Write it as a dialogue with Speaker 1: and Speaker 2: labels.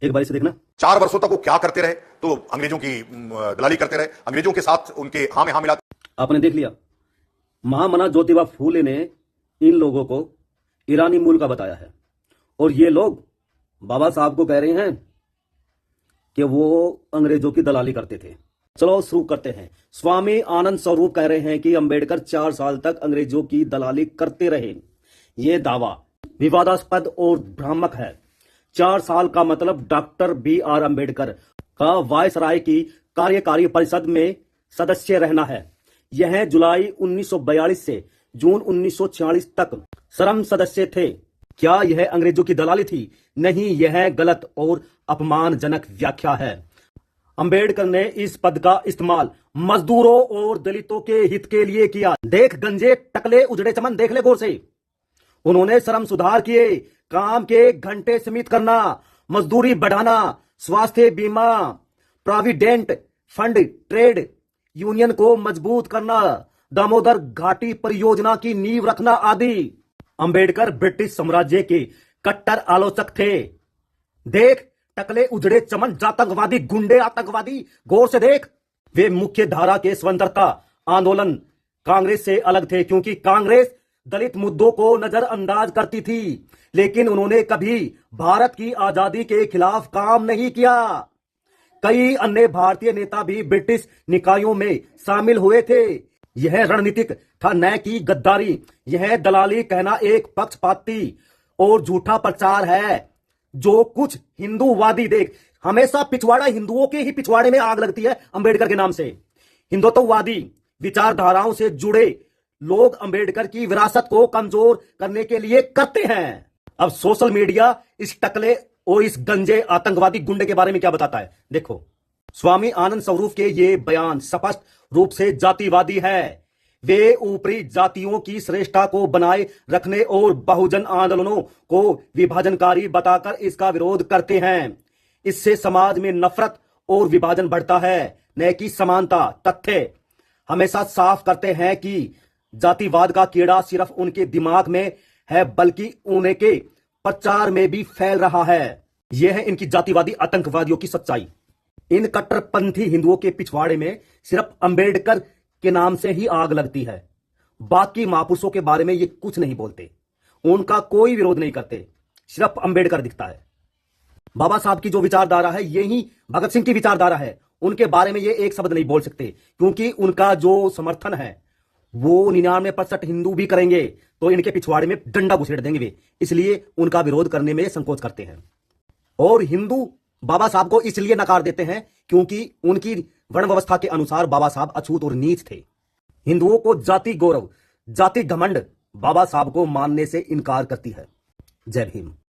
Speaker 1: एक बार इसे देखना।
Speaker 2: 4 वर्षों तक वो क्या करते रहे? तो अंग्रेजों की दलाली करते रहे, अंग्रेजों के साथ उनके हाँ में हाँ मिलाते।
Speaker 1: आपने देख लिया, महामना ज्योतिबा फूले ने इन लोगों को ईरानी मूल का बताया है, और ये लोग बाबा साहब को कह रहे हैं कि वो अंग्रेजों की दलाली करते थे। चलो शुरू करते हैं। स्वामी आनंद स्वरूप कह रहे हैं कि अंबेडकर 4 साल तक अंग्रेजों की दलाली करते रहे। ये दावा विवादास्पद और भ्रामक है। 4 साल का मतलब डॉक्टर BR अंबेडकर का वायसराय की कार्यकारी परिषद में सदस्य रहना है। यह जुलाई 1942 से जून 1946 तक श्रम सदस्य थे। क्या यह अंग्रेजों की दलाली थी? नहीं, यह गलत और अपमानजनक व्याख्या है। अंबेडकर ने इस पद का इस्तेमाल मजदूरों और दलितों के हित के लिए किया। देख गंजे टकले उजड़े चमन, देख ले गौर से। उन्होंने श्रम सुधार किए, काम के घंटे सीमित करना, मजदूरी बढ़ाना, स्वास्थ्य बीमा, प्रोविडेंट फंड, ट्रेड यूनियन को मजबूत करना, दामोदर घाटी परियोजना की नींव रखना आदि। अंबेडकर ब्रिटिश साम्राज्य के कट्टर आलोचक थे। देख टकले उजड़े चमन, जातंकवादी, गुंडे, आतंकवादी, गौर से देख। वे मुख्य धारा के स्वतंत्रता आंदोलन कांग्रेस से अलग थे, क्योंकि कांग्रेस दलित मुद्दों को नजरअंदाज करती थी, लेकिन उन्होंने कभी भारत की आजादी के खिलाफ काम नहीं किया। कई अन्य भारतीय नेता भी ब्रिटिश निकायों में शामिल हुए थे। यह रणनीतिक था, न कि गद्दारी। यह दलाली कहना एक पक्षपाती और झूठा प्रचार है। जो कुछ हिंदूवादी, देख हमेशा पिछवाड़ा, हिंदुओं के ही पिछवाड़े में आग लगती है अंबेडकर के नाम से। हिंदुत्ववादी विचारधाराओं से जुड़े लोग अंबेडकर की विरासत को कमजोर करने के लिए करते हैं। अब सोशल मीडिया इस टकले और इस गंजे आतंकवादी गुंडे के बारे में क्या बताता है, देखो। स्वामी आनंद स्वरूप के ये बयान स्पष्ट रूप से जातिवादी है। वे ऊपरी जातियों की श्रेष्ठता को बनाए रखने और बहुजन आंदोलनों को विभाजनकारी बताकर इसका विरोध करते हैं। इससे समाज में नफरत और विभाजन बढ़ता है, न कि समानता। तथ्य हमेशा साफ करते हैं कि जातिवाद का कीड़ा सिर्फ उनके दिमाग में है, बल्कि उनके प्रचार में भी फैल रहा है। यह है इनकी जातिवादी आतंकवादियों की सच्चाई। इन कट्टरपंथी हिंदुओं के पिछवाड़े में सिर्फ अंबेडकर के नाम से ही आग लगती है। बाकी महापुरुषों के बारे में ये कुछ नहीं बोलते, उनका कोई विरोध नहीं करते, सिर्फ अंबेडकर दिखता है। बाबा साहब की जो विचारधारा है, यही भगत सिंह की विचारधारा है। उनके बारे में ये एक शब्द नहीं बोल सकते, क्योंकि उनका जो समर्थन है वो 99% हिंदू भी करेंगे तो इनके पिछवाड़े में डंडा घुसेड़ देंगे वे, इसलिए उनका विरोध करने में संकोच करते हैं। और हिंदू बाबा साहब को इसलिए नकार देते हैं क्योंकि उनकी वर्ण व्यवस्था के अनुसार बाबा साहब अछूत और नीच थे। हिंदुओं को जाति गौरव, जाति घमंड बाबा साहब को मानने से इनकार करती है। जय भीम।